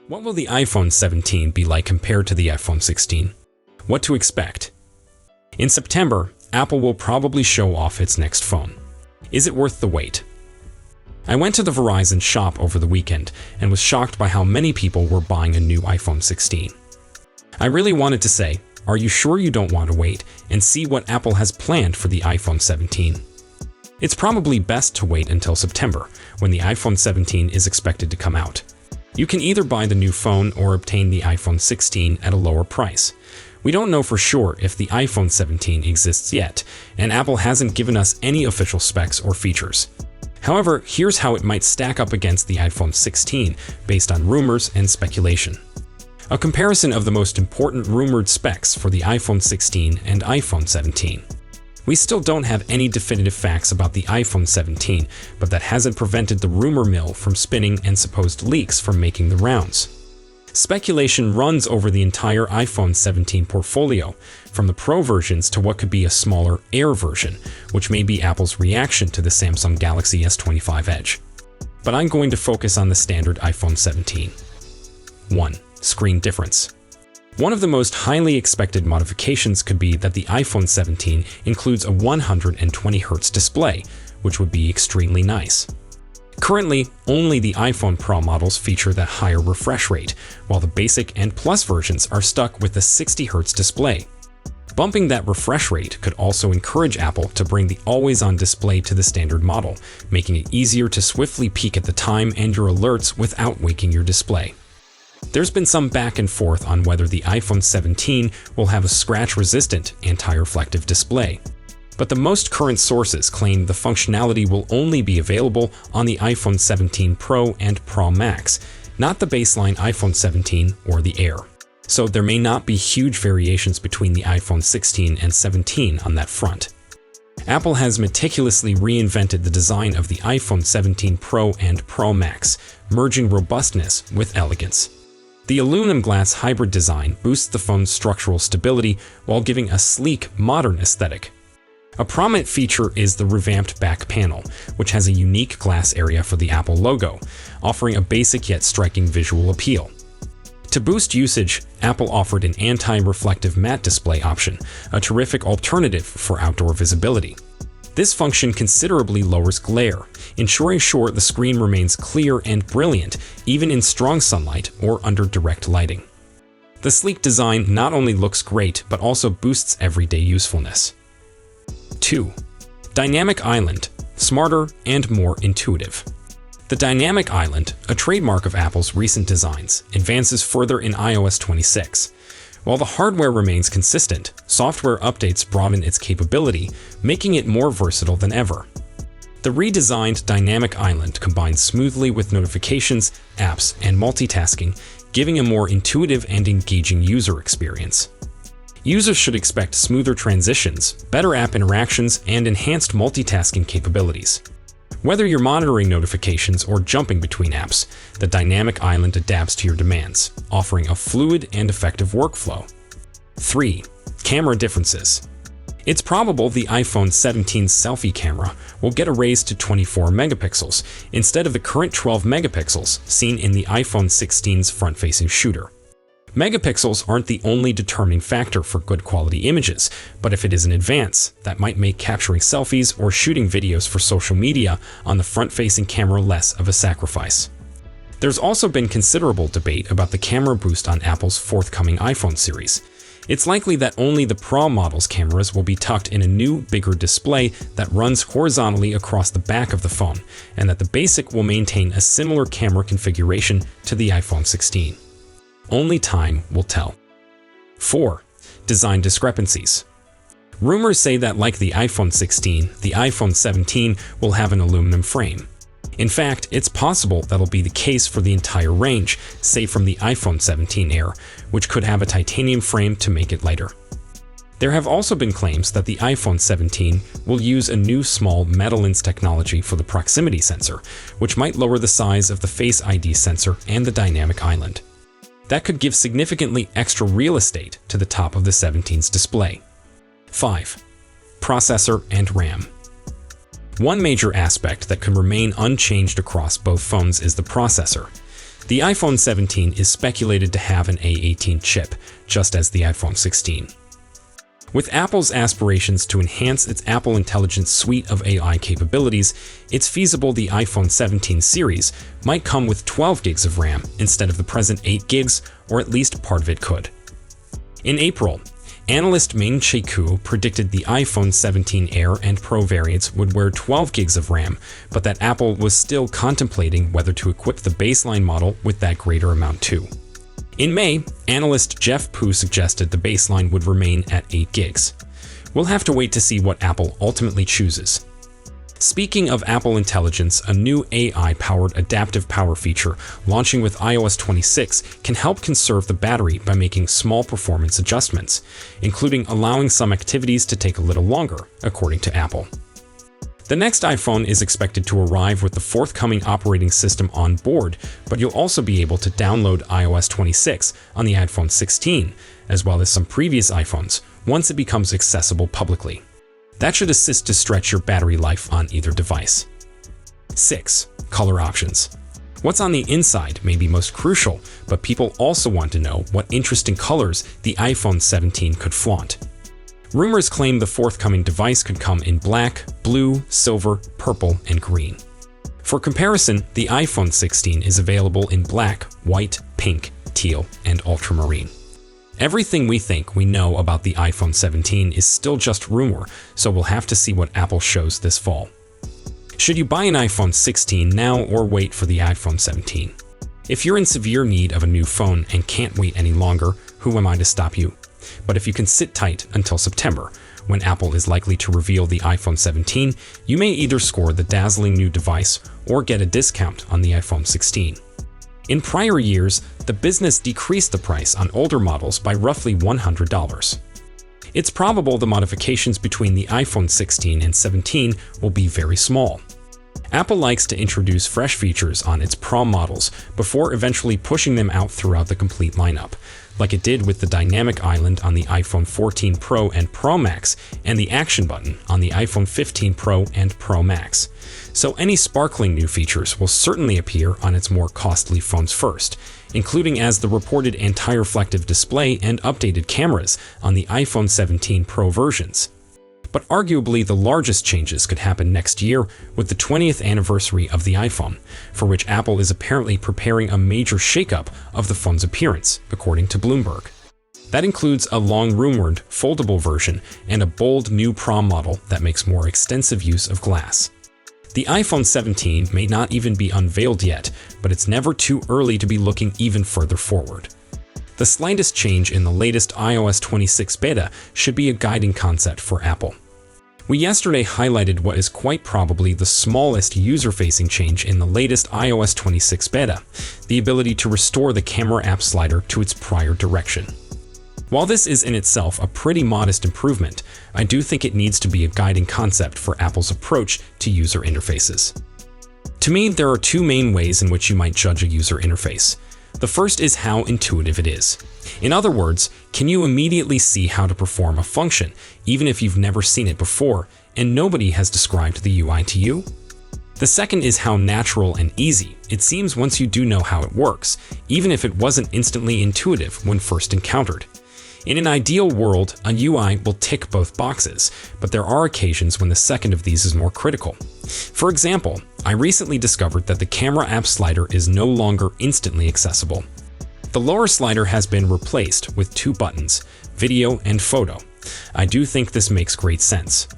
What will the iPhone 17 be like compared to the iPhone 16? What to expect? In September, Apple will probably show off its next phone. Is it worth the wait? I went to the Verizon shop over the weekend and was shocked by how many people were buying a new iPhone 16. I really wanted to say, are you sure you don't want to wait and see what Apple has planned for the iPhone 17? It's probably best to wait until September, when the iPhone 17 is expected to come out. You can either buy the new phone or obtain the iPhone 16 at a lower price. We don't know for sure if the iPhone 17 exists yet, and Apple hasn't given us any official specs or features. However, here's how it might stack up against the iPhone 16 based on rumors and speculation. A comparison of the most important rumored specs for the iPhone 16 and iPhone 17. We still don't have any definitive facts about the iPhone 17, but that hasn't prevented the rumor mill from spinning and supposed leaks from making the rounds. Speculation runs over the entire iPhone 17 portfolio, from the Pro versions to what could be a smaller Air version, which may be Apple's reaction to the Samsung Galaxy S25 Edge. But I'm going to focus on the standard iPhone 17. 1. Screen difference. One of the most highly expected modifications could be that the iPhone 17 includes a 120Hz display, which would be extremely nice. Currently, only the iPhone Pro models feature that higher refresh rate, while the basic and Plus versions are stuck with a 60Hz display. Bumping that refresh rate could also encourage Apple to bring the always-on display to the standard model, making it easier to swiftly peek at the time and your alerts without waking your display. There's been some back and forth on whether the iPhone 17 will have a scratch-resistant anti-reflective display. But the most current sources claim the functionality will only be available on the iPhone 17 Pro and Pro Max, not the baseline iPhone 17 or the Air. So there may not be huge variations between the iPhone 16 and 17 on that front. Apple has meticulously reinvented the design of the iPhone 17 Pro and Pro Max, merging robustness with elegance. The aluminum glass hybrid design boosts the phone's structural stability while giving a sleek, modern aesthetic. A prominent feature is the revamped back panel, which has a unique glass area for the Apple logo, offering a basic yet striking visual appeal. To boost usage, Apple offered an anti-reflective matte display option, a terrific alternative for outdoor visibility. This function considerably lowers glare, ensuring the screen remains clear and brilliant even in strong sunlight or under direct lighting. The sleek design not only looks great but also boosts everyday usefulness. 2. Dynamic Island, smarter and more intuitive. The Dynamic Island, a trademark of Apple's recent designs, advances further in iOS 26. While the hardware remains consistent, software updates broaden its capability, making it more versatile than ever. The redesigned Dynamic Island combines smoothly with notifications, apps, and multitasking, giving a more intuitive and engaging user experience. Users should expect smoother transitions, better app interactions, and enhanced multitasking capabilities. Whether you're monitoring notifications or jumping between apps, the Dynamic Island adapts to your demands, offering a fluid and effective workflow. 3. Camera differences. It's probable the iPhone 17's selfie camera will get a raise to 24 megapixels instead of the current 12 megapixels seen in the iPhone 16's front-facing shooter. Megapixels aren't the only determining factor for good quality images, but if it is an advance, that might make capturing selfies or shooting videos for social media on the front-facing camera less of a sacrifice. There's also been considerable debate about the camera boost on Apple's forthcoming iPhone series. It's likely that only the Pro model's cameras will be tucked in a new, bigger display that runs horizontally across the back of the phone, and that the Basic will maintain a similar camera configuration to the iPhone 16. Only time will tell. 4. Design discrepancies. Rumors say that like the iPhone 16, the iPhone 17 will have an aluminum frame. In fact, it's possible that'll be the case for the entire range, save from the iPhone 17 Air, which could have a titanium frame to make it lighter. There have also been claims that the iPhone 17 will use a new small metalens technology for the proximity sensor, which might lower the size of the Face ID sensor and the Dynamic Island. That could give significantly extra real estate to the top of the 17's display. 5. Processor and RAM. One major aspect that can remain unchanged across both phones is the processor. The iPhone 17 is speculated to have an A18 chip, just as the iPhone 16. With Apple's aspirations to enhance its Apple Intelligence suite of AI capabilities, it's feasible the iPhone 17 series might come with 12 gigs of RAM instead of the present 8 gigs, or at least part of it could. In April, analyst Ming Chi Kuo predicted the iPhone 17 Air and Pro variants would wear 12 gigs of RAM, but that Apple was still contemplating whether to equip the baseline model with that greater amount too. In May, analyst Jeff Pu suggested the baseline would remain at 8 gigs. We'll have to wait to see what Apple ultimately chooses. Speaking of Apple Intelligence, a new AI-powered adaptive power feature launching with iOS 26 can help conserve the battery by making small performance adjustments, including allowing some activities to take a little longer, according to Apple. The next iPhone is expected to arrive with the forthcoming operating system on board, but you'll also be able to download iOS 26 on the iPhone 16, as well as some previous iPhones, once it becomes accessible publicly. That should assist to stretch your battery life on either device. 6. Color options. What's on the inside may be most crucial, but people also want to know what interesting colors the iPhone 17 could flaunt. Rumors claim the forthcoming device could come in black, blue, silver, purple, and green. For comparison, the iPhone 16 is available in black, white, pink, teal, and ultramarine. Everything we think we know about the iPhone 17 is still just rumor, so we'll have to see what Apple shows this fall. Should you buy an iPhone 16 now or wait for the iPhone 17? If you're in severe need of a new phone and can't wait any longer, who am I to stop you? But if you can sit tight until September, when Apple is likely to reveal the iPhone 17, you may either score the dazzling new device or get a discount on the iPhone 16. In prior years, the business decreased the price on older models by roughly $100. It's probable the modifications between the iPhone 16 and 17 will be very small. Apple likes to introduce fresh features on its Pro models before eventually pushing them out throughout the complete lineup, like it did with the dynamic island on the iPhone 14 Pro and Pro Max and the action button on the iPhone 15 Pro and Pro Max. So any sparkling new features will certainly appear on its more costly phones first, including as the reported anti-reflective display and updated cameras on the iPhone 17 Pro versions. But arguably the largest changes could happen next year with the 20th anniversary of the iPhone, for which Apple is apparently preparing a major shakeup of the phone's appearance, according to Bloomberg. That includes a long-rumored foldable version and a bold new Pro model that makes more extensive use of glass. The iPhone 17 may not even be unveiled yet, but it's never too early to be looking even further forward. The slightest change in the latest iOS 26 beta should be a guiding concept for Apple. We yesterday highlighted what is quite probably the smallest user-facing change in the latest iOS 26 beta, the ability to restore the camera app slider to its prior direction. While this is in itself a pretty modest improvement, I do think it needs to be a guiding concept for Apple's approach to user interfaces. To me, there are two main ways in which you might judge a user interface. The first is how intuitive it is. In other words, can you immediately see how to perform a function, even if you've never seen it before, and nobody has described the UI to you? The second is how natural and easy it seems once you do know how it works, even if it wasn't instantly intuitive when first encountered. In an ideal world, a UI will tick both boxes, but there are occasions when the second of these is more critical. For example, I recently discovered that the camera app slider is no longer instantly accessible. The lower slider has been replaced with two buttons, video and photo. I do think this makes great sense.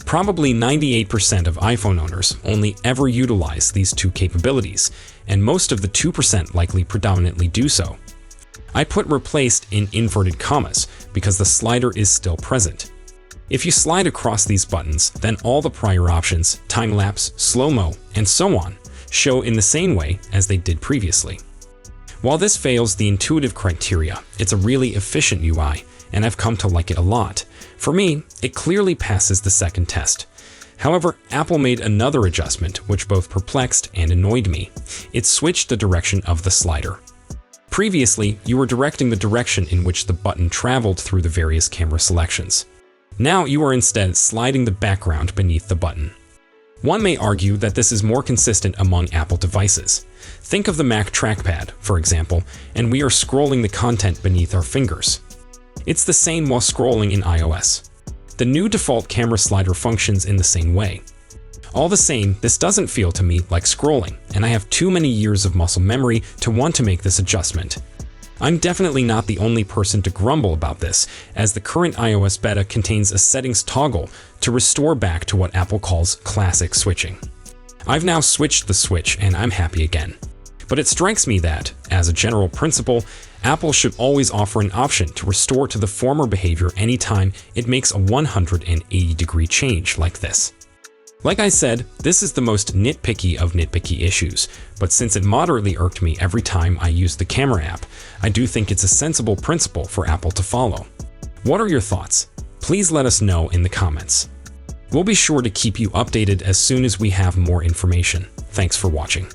Probably 98% of iPhone owners only ever utilize these two capabilities, and most of the 2% likely predominantly do so. I put replaced in inverted commas because the slider is still present. If you slide across these buttons, then all the prior options, time-lapse, slow-mo, and so on, show in the same way as they did previously. While this fails the intuitive criteria, it's a really efficient UI, and I've come to like it a lot. For me, it clearly passes the second test. However, Apple made another adjustment which both perplexed and annoyed me. It switched the direction of the slider. Previously, you were directing the direction in which the button traveled through the various camera selections. Now you are instead sliding the background beneath the button. One may argue that this is more consistent among Apple devices. Think of the Mac trackpad, for example, and we are scrolling the content beneath our fingers. It's the same while scrolling in iOS. The new default camera slider functions in the same way. All the same, this doesn't feel to me like scrolling, and I have too many years of muscle memory to want to make this adjustment. I'm definitely not the only person to grumble about this, as the current iOS beta contains a settings toggle to restore back to what Apple calls classic switching. I've now switched the switch and I'm happy again. But it strikes me that, as a general principle, Apple should always offer an option to restore to the former behavior anytime it makes a 180-degree change like this. Like I said, this is the most nitpicky of nitpicky issues, but since it moderately irked me every time I used the camera app, I do think it's a sensible principle for Apple to follow. What are your thoughts? Please let us know in the comments. We'll be sure to keep you updated as soon as we have more information. Thanks for watching.